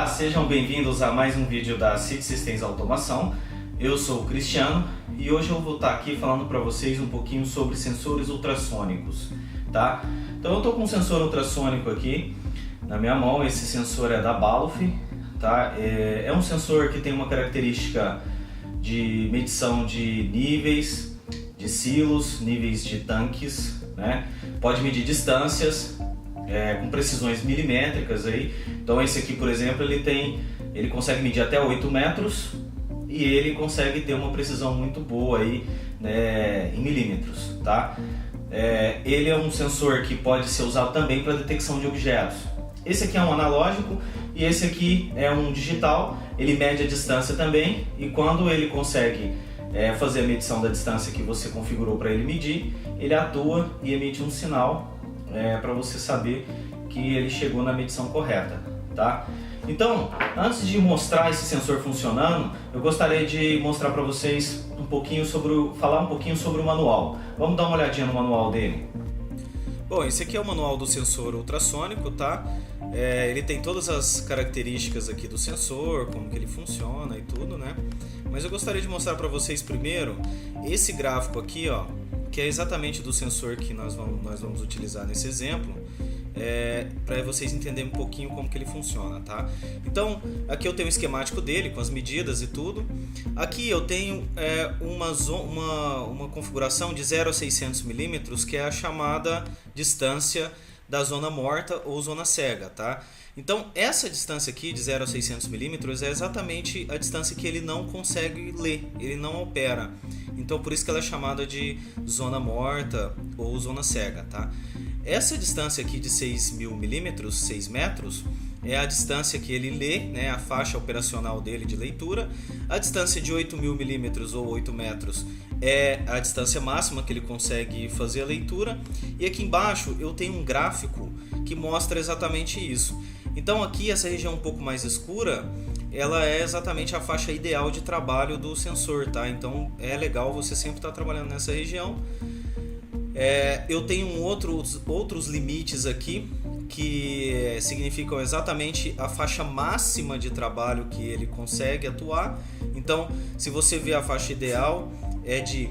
Olá, sejam bem-vindos a mais um vídeo da City Systems Automação. Eu sou o Cristiano e hoje eu vou estar aqui falando para vocês um pouquinho sobre sensores ultrassônicos, tá? Então eu estou com um sensor ultrassônico aqui na minha mão. Esse sensor é da Baloff, tá? É um sensor que tem uma característica de medição de níveis, de silos, níveis de tanques, né? Pode medir distâncias com precisões milimétricas aí. Então esse aqui, por exemplo, ele consegue medir até 8 metros e ele consegue ter uma precisão muito boa aí, né, em milímetros, tá? Ele é um sensor que pode ser usado também para detecção de objetos. Esse aqui é um analógico e esse aqui é um digital. Ele mede a distância também e quando ele consegue fazer a medição da distância que você configurou para ele medir, ele atua e emite um sinal para você saber que ele chegou na medição correta, tá? Então, antes de mostrar esse sensor funcionando, eu gostaria de mostrar para vocês falar um pouquinho sobre o manual. Vamos dar uma olhadinha no manual dele. Bom, esse aqui é o manual do sensor ultrassônico, tá? Ele tem todas as características aqui do sensor, como que ele funciona e tudo, né? Mas eu gostaria de mostrar para vocês primeiro esse gráfico aqui, ó, que é exatamente do sensor que nós vamos utilizar nesse exemplo, para vocês entenderem um pouquinho como que ele funciona, tá? Então, aqui eu tenho o esquemático dele com as medidas e tudo. Aqui eu tenho uma configuração de 0 a 600 milímetros, que é a chamada distância da zona morta ou zona cega, tá? Então, essa distância aqui de 0 a 600 milímetros é exatamente a distância que ele não consegue ler, ele não opera. Então, por isso que ela é chamada de zona morta ou zona cega, tá? Essa distância aqui de 6.000 milímetros, 6 metros, é a distância que ele lê, né, a faixa operacional dele de leitura. A distância de 8.000 milímetros ou 8 metros é a distância máxima que ele consegue fazer a leitura. E aqui embaixo eu tenho um gráfico que mostra exatamente isso. Então aqui essa região um pouco mais escura, ela é exatamente a faixa ideal de trabalho do sensor, tá? Então é legal você sempre estar trabalhando nessa região. Eu tenho outros limites aqui que significam exatamente a faixa máxima de trabalho que ele consegue atuar. Então, se você vê a faixa ideal é de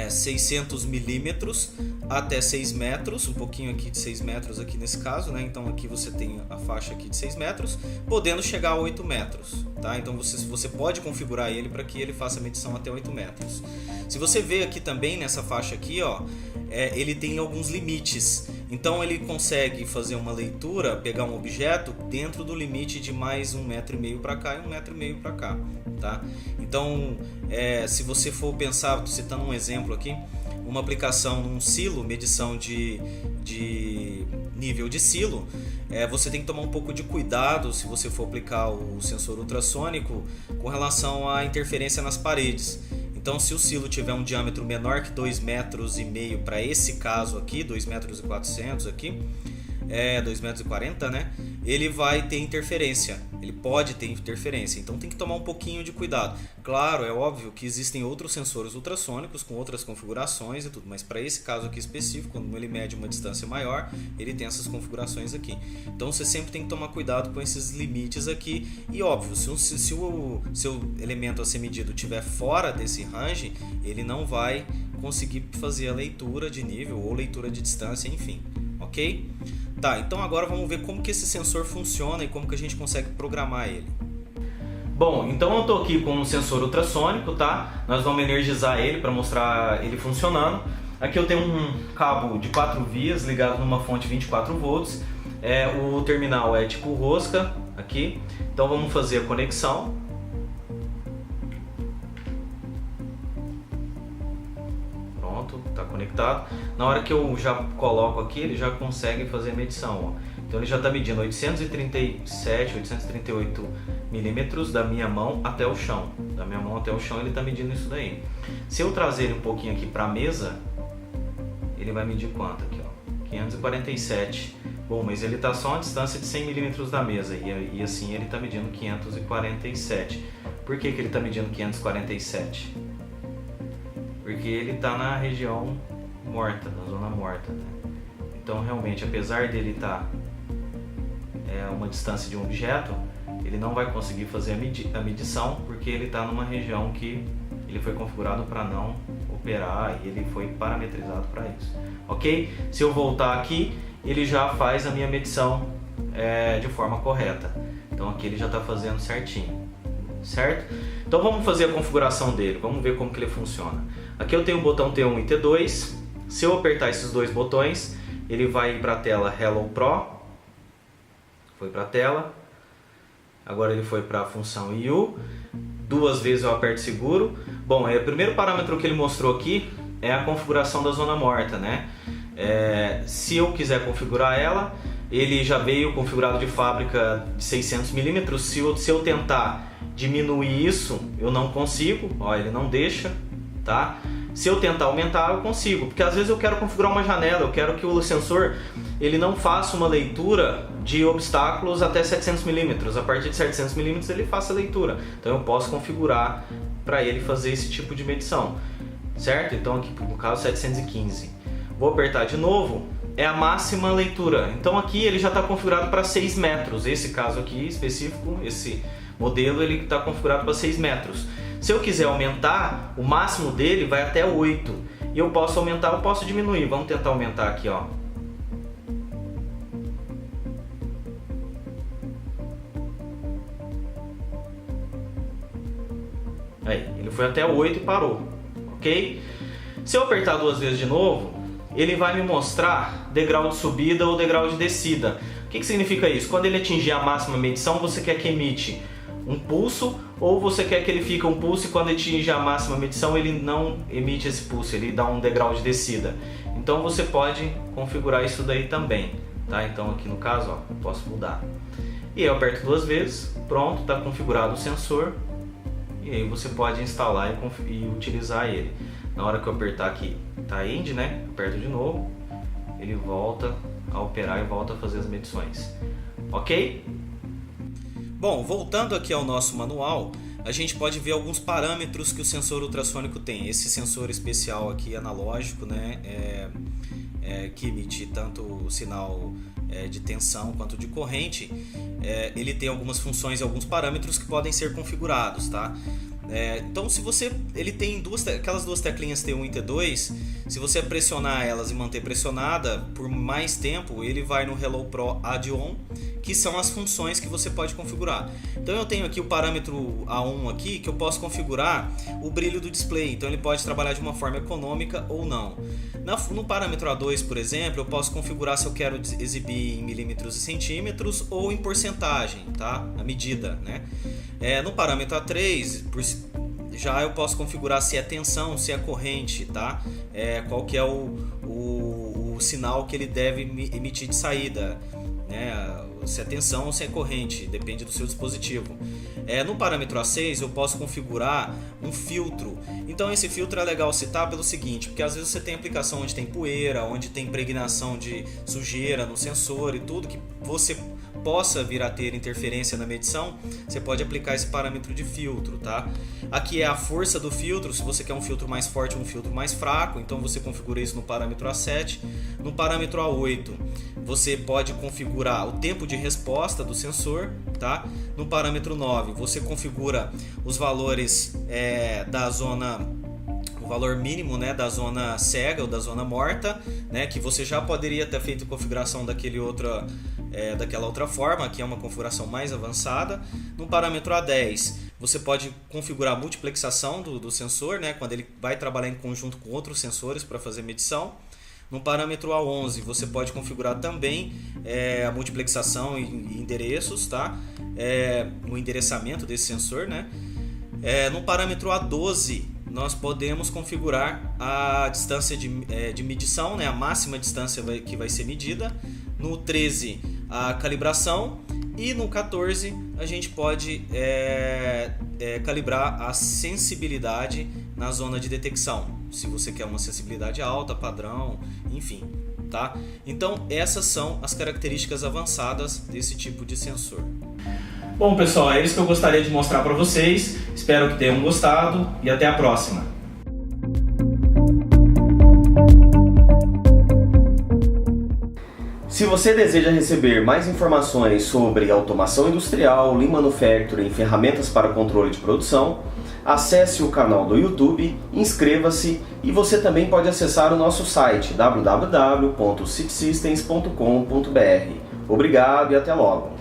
600 milímetros até 6 metros, um pouquinho aqui de 6 metros aqui nesse caso, né? Então aqui você tem a faixa aqui de 6 metros, podendo chegar a 8 metros, tá? Então você pode configurar ele para que ele faça a medição até 8 metros. Se você vê aqui também nessa faixa aqui, ó, ele tem alguns limites. Então ele consegue fazer uma leitura, pegar um objeto dentro do limite de mais 1,5 metro para cá e 1,5 metro para cá, tá? Então, se você for pensar, citando um exemplo aqui, uma aplicação num silo, medição de nível de silo, você tem que tomar um pouco de cuidado se você for aplicar o sensor ultrassônico com relação à interferência nas paredes. Então, se o silo tiver um diâmetro menor que 2,5 metros para esse caso aqui, 2,4 metros aqui, 2,40 metros, né? Ele vai ter interferência, ele pode ter interferência, então tem que tomar um pouquinho de cuidado. Claro, é óbvio que existem outros sensores ultrassônicos com outras configurações e tudo, mas para esse caso aqui específico, quando ele mede uma distância maior, ele tem essas configurações aqui. Então você sempre tem que tomar cuidado com esses limites aqui e óbvio, se o seu elemento a ser medido estiver fora desse range, ele não vai conseguir fazer a leitura de nível ou leitura de distância, enfim, ok? Tá, então agora vamos ver como que esse sensor funciona e como que a gente consegue programar ele. Bom, então eu estou aqui com um sensor ultrassônico, tá? Nós vamos energizar ele para mostrar ele funcionando. Aqui eu tenho um cabo de 4 vias ligado numa fonte 24 volts. O terminal é tipo rosca aqui. Então vamos fazer a conexão. Está conectado. Na hora que eu já coloco aqui, ele já consegue fazer a medição, ó. Então ele já está medindo 837, 838 milímetros da minha mão até o chão. Da minha mão até o chão ele está medindo isso daí. Se eu trazer ele um pouquinho aqui para a mesa, ele vai medir quanto aqui, ó? 547. Bom, mas ele está só a uma distância de 100 milímetros da mesa e assim ele está medindo 547. Por que ele está medindo 547? Porque ele está na região morta, na zona morta, né? Então realmente, apesar dele estar uma distância de um objeto, ele não vai conseguir fazer a medição porque ele está numa região que ele foi configurado para não operar e ele foi parametrizado para isso, ok? Se eu voltar aqui, ele já faz a minha medição de forma correta. Então aqui ele já está fazendo certinho, certo? Então vamos fazer a configuração dele, vamos ver como que ele funciona. Aqui eu tenho o botão T1 e T2. Se eu apertar esses dois botões, ele vai para a tela Hello Pro. Foi para a tela. Agora ele foi para a função IU. 2 vezes eu aperto seguro. Bom, o primeiro parâmetro que ele mostrou aqui é a configuração da zona morta, né? Se eu quiser configurar ela, ele já veio configurado de fábrica de 600 mm. Se eu tentar diminuir isso, eu não consigo. Ó, ele não deixa, tá? Se eu tentar aumentar, eu consigo, porque às vezes eu quero configurar uma janela, eu quero que o sensor ele não faça uma leitura de obstáculos até 700 mm. A partir de 700 mm ele faça a leitura. Então eu posso configurar para ele fazer esse tipo de medição, certo? Então aqui no caso 715. Vou apertar de novo, é a máxima leitura. Então aqui ele já está configurado para 6 metros. Esse caso aqui específico, esse modelo, ele está configurado para 6 metros. Se eu quiser aumentar, o máximo dele vai até 8. E eu posso aumentar, eu posso diminuir. Vamos tentar aumentar aqui, ó. Aí, ele foi até 8 e parou, ok? Se eu apertar 2 vezes de novo, ele vai me mostrar degrau de subida ou degrau de descida. O que significa isso? Quando ele atingir a máxima medição, você quer que emite um pulso, ou você quer que ele fique um pulso e quando atinge a máxima medição ele não emite esse pulso, ele dá um degrau de descida. Então você pode configurar isso daí também, tá? Então aqui no caso, ó, eu posso mudar. E aí eu aperto 2 vezes, pronto, está configurado o sensor. E aí você pode instalar e utilizar ele. Na hora que eu apertar aqui, tá End, né? Aperto de novo, ele volta a operar e volta a fazer as medições, ok? Bom, voltando aqui ao nosso manual, a gente pode ver alguns parâmetros que o sensor ultrassônico tem. Esse sensor especial aqui analógico, né, que emite tanto o sinal de tensão quanto de corrente, ele tem algumas funções e alguns parâmetros que podem ser configurados, tá? Então ele tem aquelas duas teclinhas T1 e T2, se você pressionar elas e manter pressionada por mais tempo, ele vai no Hello Pro Add-on, que são as funções que você pode configurar. Então eu tenho aqui o parâmetro A1 aqui, que eu posso configurar o brilho do display, então ele pode trabalhar de uma forma econômica ou não. No parâmetro A2, por exemplo, eu posso configurar se eu quero exibir em milímetros e centímetros ou em porcentagem, tá? A medida, né? No parâmetro A3, já eu posso configurar se é tensão, se é corrente, tá? Qual que é o sinal que ele deve emitir de saída, né? Se é tensão ou se é corrente, depende do seu dispositivo. No parâmetro A6 eu posso configurar um filtro. Então esse filtro é legal citar pelo seguinte, porque às vezes você tem aplicação onde tem poeira, onde tem impregnação de sujeira no sensor e tudo que você possa vir a ter interferência na medição, você pode aplicar esse parâmetro de filtro, tá? Aqui é a força do filtro, se você quer um filtro mais forte ou um filtro mais fraco, então você configura isso no parâmetro A7. No parâmetro A8, você pode configurar o tempo de resposta do sensor, tá? No parâmetro 9, você configura os valores da zona, o valor mínimo, né, da zona cega ou da zona morta, né, que você já poderia ter feito configuração daquela outra forma, que é uma configuração mais avançada. No parâmetro A10, você pode configurar a multiplexação do sensor, né, quando ele vai trabalhar em conjunto com outros sensores para fazer medição. No parâmetro A11, você pode configurar também a multiplexação e endereços, tá? O endereçamento desse sensor, né? No parâmetro A12, nós podemos configurar a distância de medição, né? A máxima distância que vai ser medida. No 13, a calibração. E no 14, a gente pode calibrar a sensibilidade na zona de detecção. Se você quer uma sensibilidade alta, padrão, enfim, tá? Então essas são as características avançadas desse tipo de sensor. Bom pessoal, é isso que eu gostaria de mostrar para vocês. Espero que tenham gostado e até a próxima. Se você deseja receber mais informações sobre automação industrial, Lean Manufacturing e ferramentas para controle de produção, acesse o canal do YouTube, inscreva-se e você também pode acessar o nosso site www.citsystems.com.br. Obrigado e até logo!